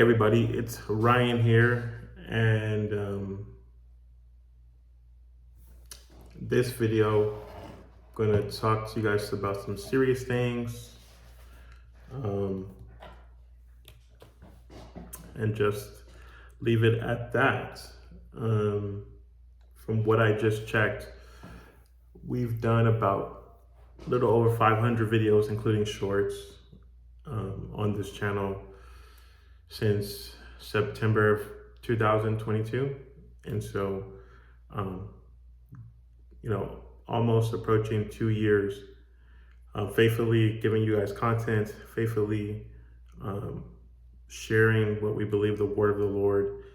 Everybody, it's Ryan here, and this video, I'm gonna talk to you guys about some serious things, um, and just leave it at that. From what I just checked, we've done about a little over 500 videos, including shorts, on this channel since September of 2022. And so, almost approaching 2 years, faithfully giving you guys content, faithfully sharing what we believe the word of the Lord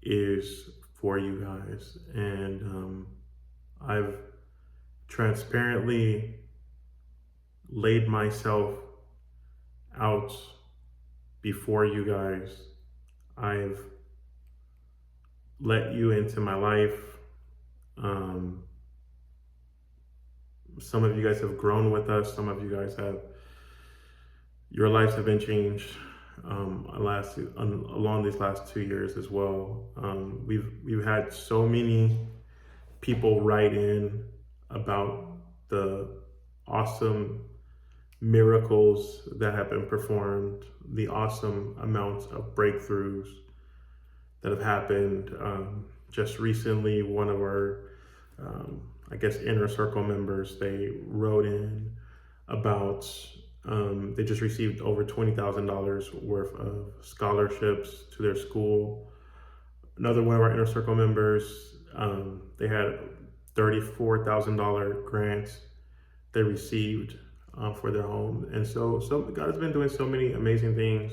is for you guys. And I've transparently laid myself out before you guys. I've let you into my life. Some of you guys have grown with us. Some of you guys your lives have been changed along these last 2 years as well. We've had so many people write in about the awesome miracles that have been performed, the awesome amounts of breakthroughs that have happened. Just recently, one of our inner circle members, they wrote in about they just received over $20,000 worth of scholarships to their school. Another one of our inner circle members, they had $34,000 grants they received for their home. And so God has been doing so many amazing things.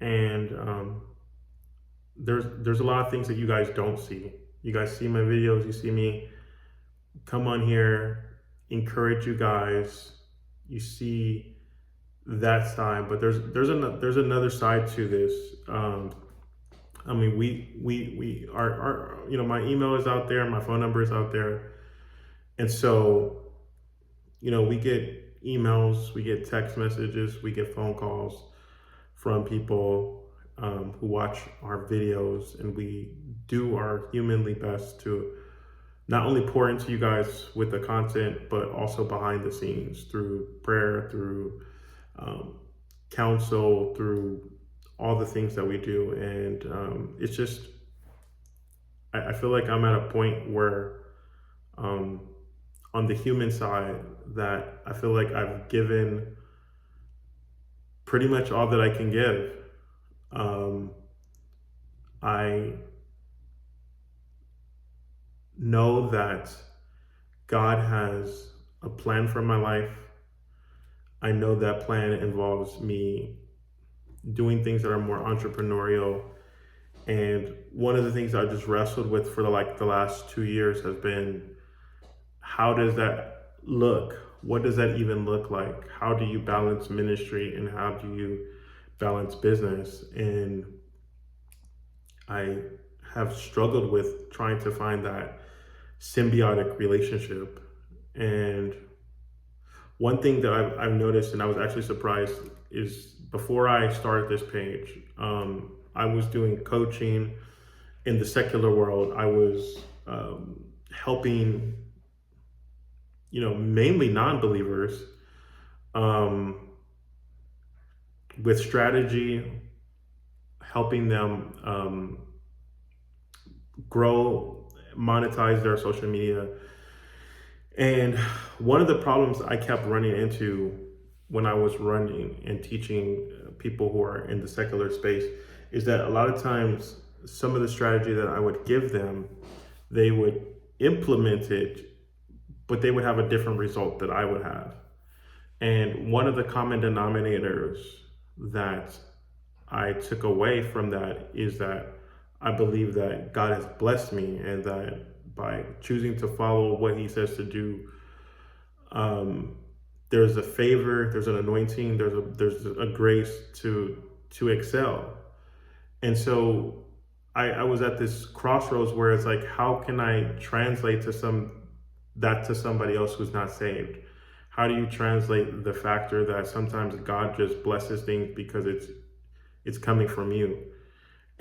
And there's a lot of things that you guys don't see. You guys see my videos, you see me come on here, encourage you guys. You see that side, but there's another side to this. We are my email is out there, my phone number is out there, and so we get emails, we get text messages, we get phone calls from people who watch our videos, and we do our humanly best to not only pour into you guys with the content, but also behind the scenes through prayer, through counsel, through all the things that we do. And it's just, I feel like I'm at a point where on the human side, that I feel like I've given pretty much all that I can give. I know that God has a plan for my life. I know that plan involves me doing things that are more entrepreneurial. And one of the things I just wrestled with for the last 2 years has been, how does that look? What does that even look like? How do you balance ministry and how do you balance business? And I have struggled with trying to find that symbiotic relationship. And one thing that I've noticed, and I was actually surprised, is before I started this page, I was doing coaching in the secular world. I was helping, mainly non-believers with strategy, helping them grow, monetize their social media. And one of the problems I kept running into when I was running and teaching people who are in the secular space is that a lot of times some of the strategy that I would give them, they would implement it, but they would have a different result that I would have. And one of the common denominators that I took away from that is that I believe that God has blessed me, and that by choosing to follow what he says to do, there's a favor, there's an anointing, there's a grace to excel. And so I was at this crossroads where it's like, how can I translate to somebody else who's not saved? How do you translate the factor that sometimes God just blesses things because it's coming from you?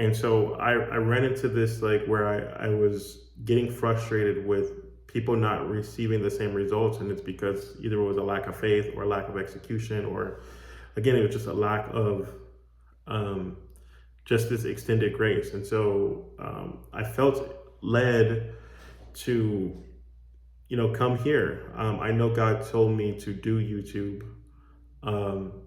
And so I ran into this like where I was getting frustrated with people not receiving the same results. And it's because either it was a lack of faith or a lack of execution, or again, it was just a lack of um, just this extended grace. And so I felt led to, come here. I know God told me to do YouTube. Um,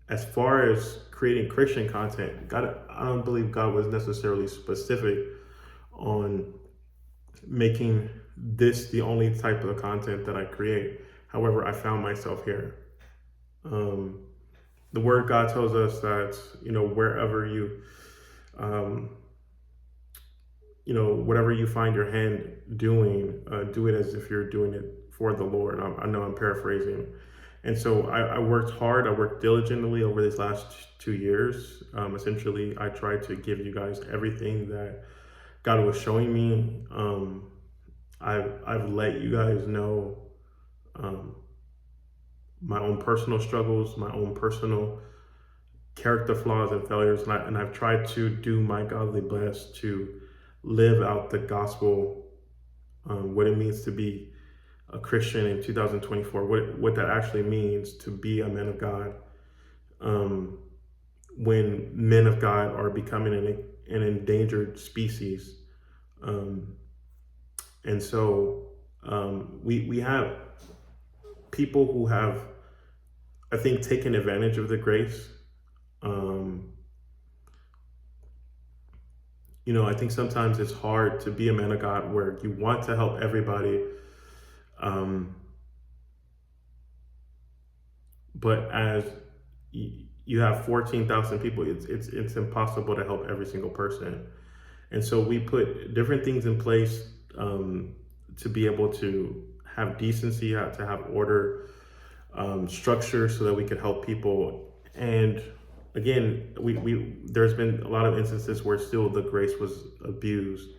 as far as creating Christian content, God, I don't believe God was necessarily specific on making this the only type of content that I create. However, I found myself here. Um, the Word God tells us that wherever um, whatever you find your hand doing, do it as if you're doing it for the Lord. I know I'm paraphrasing. And so I worked hard. I worked diligently over these last 2 years. Essentially, I tried to give you guys everything that God was showing me. I've let you guys know um, my own personal struggles, my own personal character flaws and failures, and I've tried to do my godly best to live out the gospel, what it means to be a Christian in 2024, what that actually means to be a man of God, when men of God are becoming an endangered species. And so we have people who have, I think, taken advantage of the grace. I think sometimes it's hard to be a man of God where you want to help everybody, but as you have 14,000 people, it's impossible to help every single person. And so we put different things in place to be able to have decency, to have order, structure, so that we could help people. And again, there's been a lot of instances where still the grace was abused.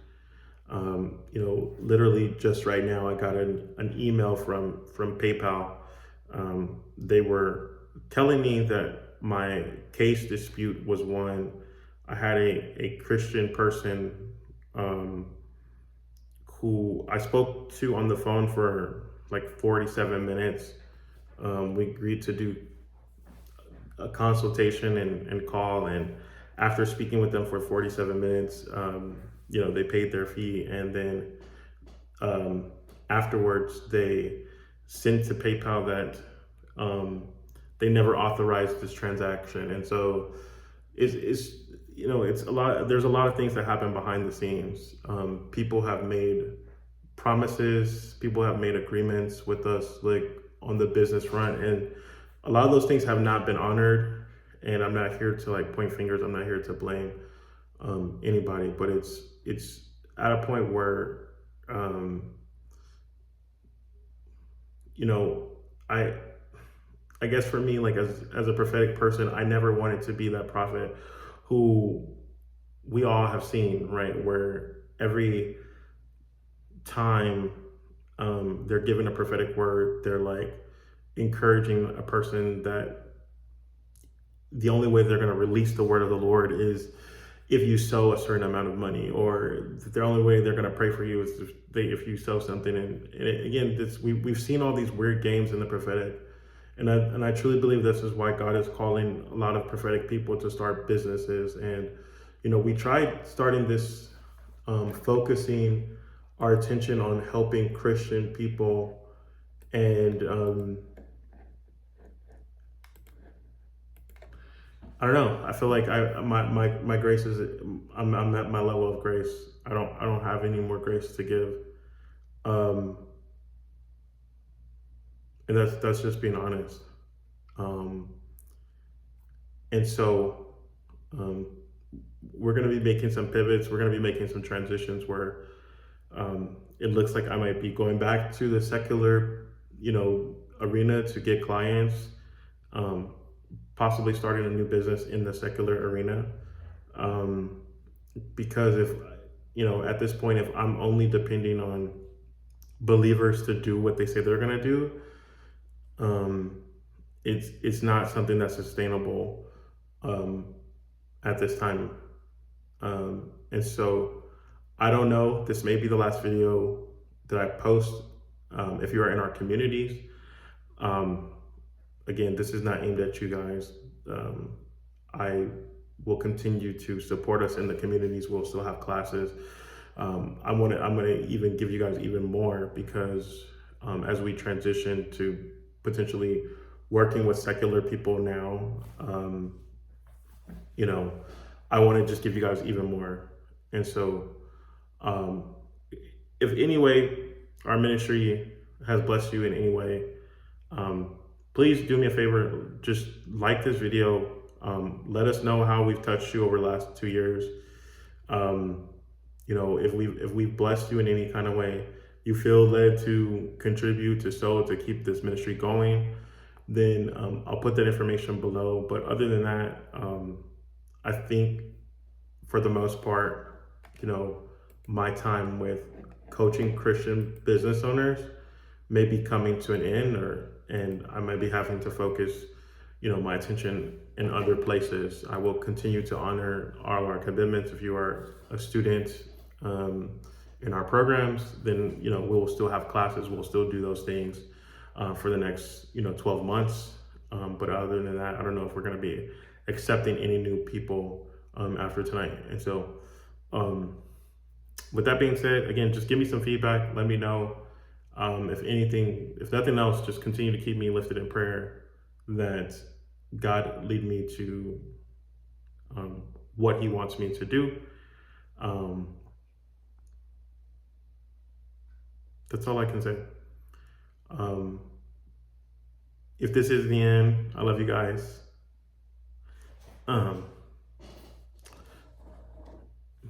Literally just right now, I got an email from PayPal. They were telling me that my case dispute was won. I had a Christian person who I spoke to on the phone for like 47 minutes. We agreed to do a consultation and call, and after speaking with them for 47 minutes, they paid their fee, and then afterwards they sent to PayPal that they never authorized this transaction. And so it's a lot. There's a lot of things that happen behind the scenes. People have made promises, people have made agreements with us, like on the business front, and a lot of those things have not been honored. And I'm not here to like point fingers. I'm not here to blame anybody, but it's at a point where I guess for me, like as a prophetic person, I never wanted to be that prophet who we all have seen, right? Where every time they're given a prophetic word, they're like encouraging a person that the only way they're going to release the word of the Lord is if you sow a certain amount of money, or the only way they're going to pray for you is if you sow something. And again, we've seen all these weird games in the prophetic. And I truly believe this is why God is calling a lot of prophetic people to start businesses. And, we tried starting this, focusing our attention on helping Christian people. And I don't know. I feel like my grace is, I'm at my level of grace. I don't have any more grace to give. And that's just being honest. And so we're going to be making some pivots. We're going to be making some transitions where it looks like I might be going back to the secular, arena to get clients, possibly starting a new business in the secular arena. Because if, at this point, if I'm only depending on believers to do what they say they're going to do, it's not something that's sustainable at this time. And so I don't know, this may be the last video that I post. If you are in our communities, um, again, this is not aimed at you guys. I will continue to support us in the communities. We'll still have classes. I'm gonna even give you guys even more, because as we transition to potentially working with secular people now, you know, I want to just give you guys even more. And so, um, if any way our ministry has blessed you in any way, um, please do me a favor, just like this video. Let us know how we've touched you over the last 2 years. Um, if we've blessed you in any kind of way, you feel led to contribute, to sow, to keep this ministry going, then I'll put that information below. But other than that, I think for the most part, my time with coaching Christian business owners may be coming to an end, and I might be having to focus, my attention in other places. I will continue to honor all our commitments. If you are a student in our programs, then we will still have classes. We'll still do those things for the next 12 months. But other than that, I don't know if we're going to be accepting any new people after tonight. And so with that being said, again, just give me some feedback. Let me know. If nothing else, just continue to keep me lifted in prayer, that God lead me to what he wants me to do. That's all I can say. If this is the end, I love you guys.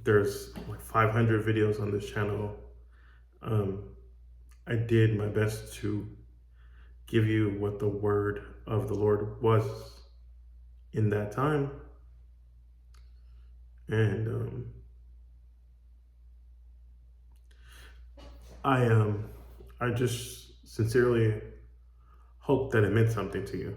There's like 500 videos on this channel. I did my best to give you what the word of the Lord was in that time. And I just sincerely hope that it meant something to you.